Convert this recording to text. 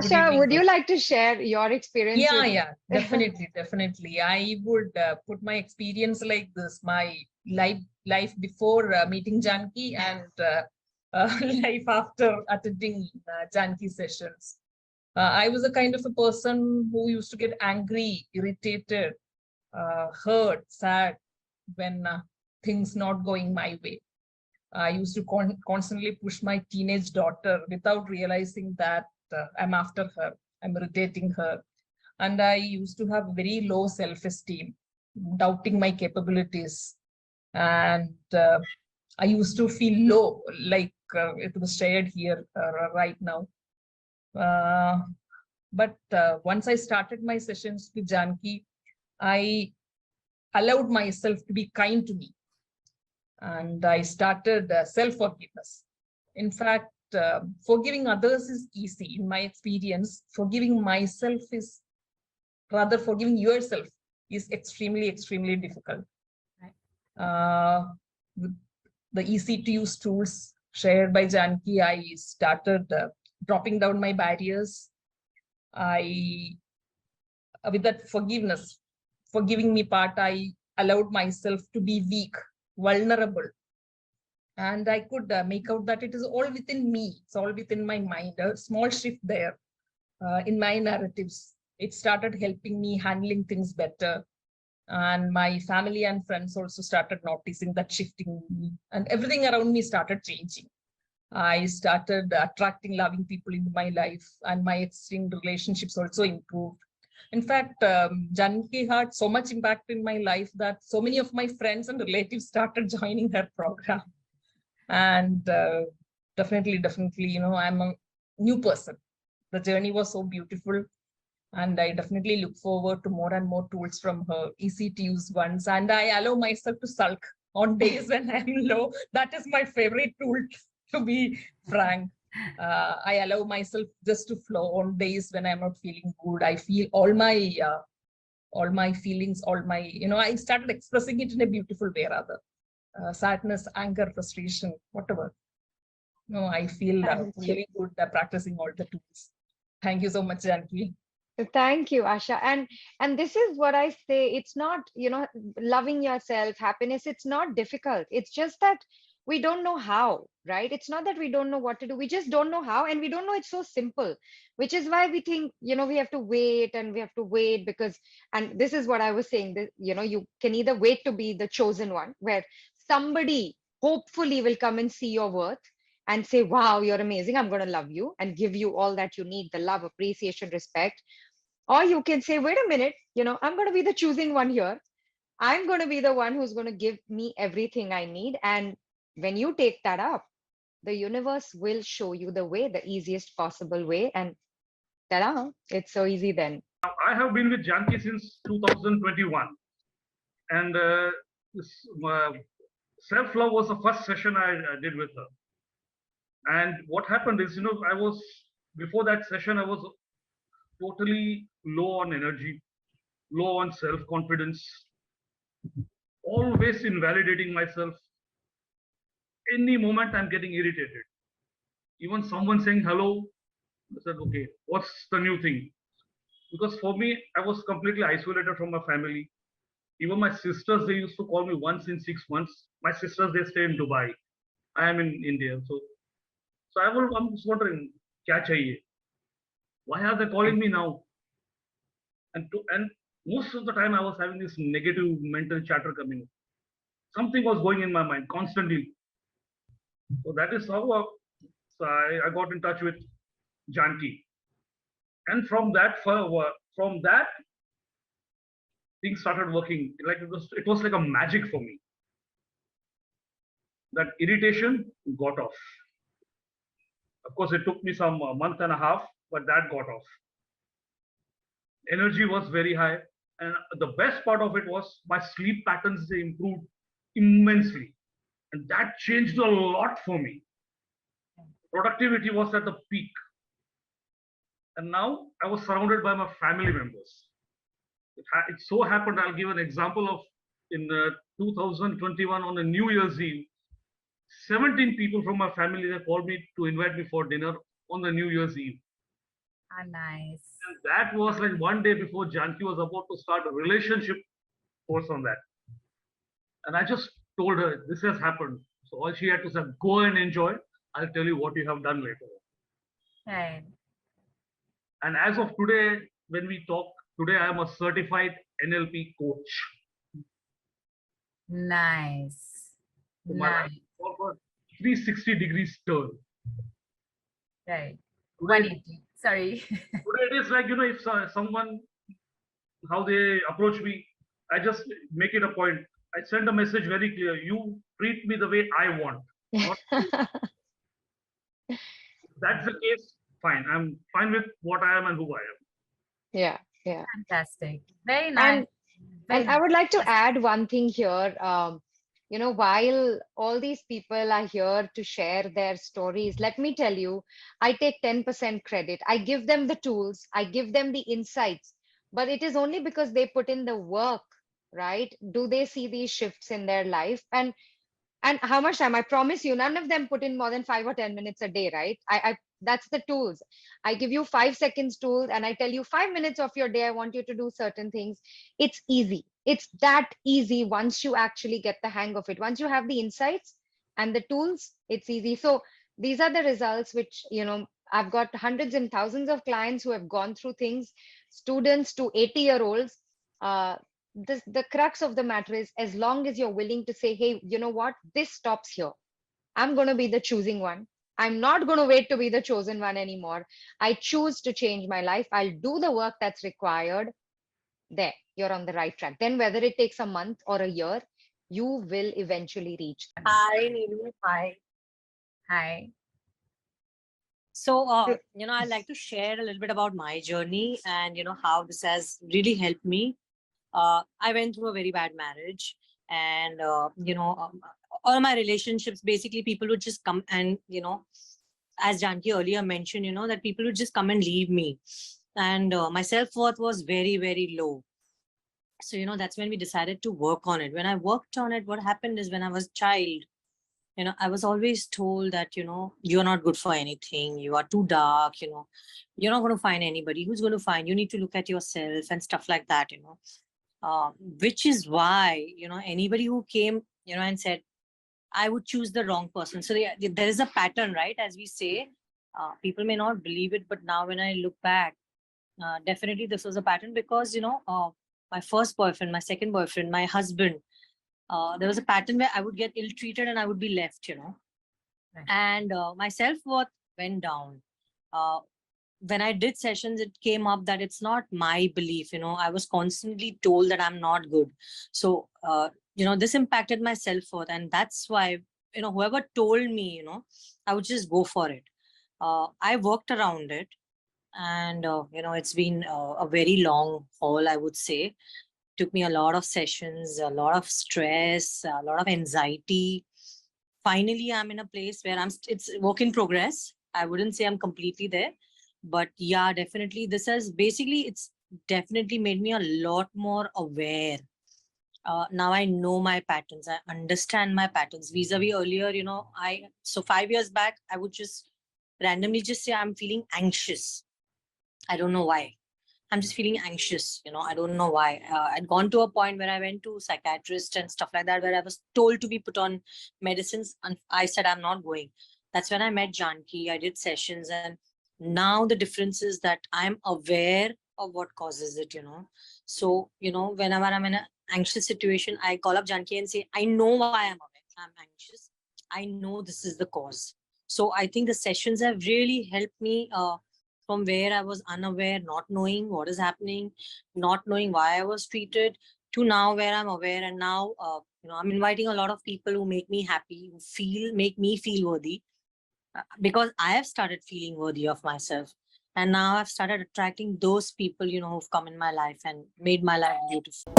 good Asha, evening. would you like to share your experience Yeah, with? yeah, definitely, definitely. I would put my experience like this, my life before meeting Janki and life after attending Janki sessions. I was a kind of a person who used to get angry, irritated, hurt, sad when things not going my way. I used to constantly push my teenage daughter without realizing that I'm after her, I'm irritating her. And I used to have very low self-esteem, doubting my capabilities. And I used to feel low, like it was shared here right now. But once I started my sessions with Janki, I allowed myself to be kind to me. And I started self-forgiveness. In fact, forgiving others is easy. In my experience, forgiving myself is rather forgiving yourself is extremely, extremely difficult. With the easy to use tools shared by Janki, I started dropping down my barriers. With that forgiveness, forgiving me part, I allowed myself to be weak, vulnerable. And I could make out that it is all within me. It's all within my mind, a small shift there in my narratives. It started helping me handling things better. And my family and friends also started noticing that shifting me, and everything around me started changing. I started attracting loving people into my life, and my existing relationships also improved. In fact, Janki had so much impact in my life that so many of my friends and relatives started joining her program. And definitely, I'm a new person. The journey was so beautiful. And I definitely look forward to more and more tools from her, easy to use ones. And I allow myself to sulk on days when I'm low. That is my favorite tool, to be frank. I allow myself just to flow on days when I'm not feeling good. I feel all my feelings, I started expressing it in a beautiful way, rather. Sadness, anger, frustration, whatever. No, I feel really good practicing all the tools. Thank you so much, Janki. Thank you, Asha. And this is what I say. It's not, loving yourself, happiness, it's not difficult. It's just that we don't know how, right? It's not that we don't know what to do. We just don't know how, and we don't know it's so simple, which is why we think, we have to wait and we have to wait because, and this is what I was saying, that, you can either wait to be the chosen one, where somebody hopefully will come and see your worth and say, wow, you're amazing. I'm going to love you and give you all that you need, the love, appreciation, respect. Or you can say, wait a minute, I'm going to be the choosing one here. I'm going to be the one who's going to give me everything I need. And when you take that up, the universe will show you the way, the easiest possible way. And ta-da, it's so easy then. I have been with Janki since 2021. And Self-Love was the first session I did with her. And what happened is, before that session, I was totally low on energy, low on self-confidence, always invalidating myself. Any moment I'm getting irritated. Even someone saying hello, I said, okay, what's the new thing? Because for me, I was completely isolated from my family. Even my sisters, they used to call me once in 6 months. My sisters, they stay in Dubai. I am in India. So I'm just wondering, kya chahiye? Why are they calling me now? And most of the time I was having this negative mental chatter coming. Something was going in my mind constantly. So that is how so I got in touch with Janki. And from that, things started working. Like it was like a magic for me. That irritation got off. Of course, it took me some month and a half, but that got off. Energy was very high. And the best part of it was my sleep patterns, they improved immensely. And that changed a lot for me. Productivity was at the peak. And now I was surrounded by my family members. It so happened, I'll give an example of in 2021 on a New Year's Eve, 17 people from my family, they called me to invite me for dinner on the New Year's Eve. Nice. And that was like one day before Janki was about to start a relationship course on that. And I just told her, this has happened. So all she had to say, go and enjoy. I'll tell you what you have done later. Right. And as of today, when we talk, today I am a certified NLP coach. Nice. So my life Nice. is over 360 degrees turn. Right. Today, 180. Sorry. today it is like, if someone, how they approach me, I just make it a point. I send a message very clear. You treat me the way I want. Not that's the case. Fine. I'm fine with what I am and who I am. Yeah, yeah. Fantastic. Very nice. Very And I would like to nice. add one thing here. While all these people are here to share their stories, let me tell you, I take 10% credit. I give them the tools, I give them the insights, but it is only because they put in the work, right? Do they see these shifts in their life? And how much time? I promise you, none of them put in more than 5 or 10 minutes a day, right? I that's the tools. I give you 5 seconds tools and I tell you 5 minutes of your day, I want you to do certain things. It's easy. It's that easy once you actually get the hang of it. Once you have the insights and the tools, it's easy. So these are the results which, I've got hundreds and thousands of clients who have gone through things, students to 80-year-olds. The crux of the matter is, as long as you're willing to say, hey, you know what, this stops here. I'm going to be the choosing one. I'm not going to wait to be the chosen one anymore. I choose to change my life. I'll do the work that's required. There, you're on the right track. Then whether it takes a month or a year, you will eventually reach them. Hi, Neelu. Hi. Hi. So, I'd like to share a little bit about my journey and, how this has really helped me. I went through a very bad marriage and, all my relationships, basically people would just come and, as Janki earlier mentioned, that people would just come and leave me. And my self-worth was very, very low. So, that's when we decided to work on it. When I worked on it, what happened is when I was a child, I was always told that, you're not good for anything. You are too dark, you're not going to find anybody. Who's going to find? You need to look at yourself and stuff like that, which is why, anybody who came, and said, I would choose the wrong person. So there is a pattern, right? As we say, people may not believe it, but now when I look back, definitely this was a pattern because, my first boyfriend, my second boyfriend, my husband, there was a pattern where I would get ill-treated and I would be left, Right. and my self-worth went down. When I did sessions, it came up that it's not my belief, I was constantly told that I'm not good. So, this impacted my self-worth. And that's why, whoever told me, I would just go for it. I worked around it. And, it's been a very long haul, I would say. Took me a lot of sessions, a lot of stress, a lot of anxiety. Finally, I'm in a place where it's work in progress. I wouldn't say I'm completely there, but yeah, definitely it's definitely made me a lot more aware. Now I know my patterns. I understand my patterns vis-a-vis earlier, so 5 years back, I would just randomly just say, I'm feeling anxious. I don't know why. I'm just feeling anxious, I don't know why. I'd gone to a point where I went to psychiatrist and stuff like that, where I was told to be put on medicines. And I said, I'm not going. That's when I met Janki. I did sessions. And now the difference is that I'm aware of what causes it, So, whenever I'm in an anxious situation, I call up Janki and say, I know why I'm anxious. I know this is the cause. So I think the sessions have really helped me from where I was unaware, not knowing what is happening, not knowing why I was treated, to now where I'm aware. And now, I'm inviting a lot of people who make me happy, who make me feel worthy, because I have started feeling worthy of myself. And now I've started attracting those people, who've come in my life and made my life beautiful.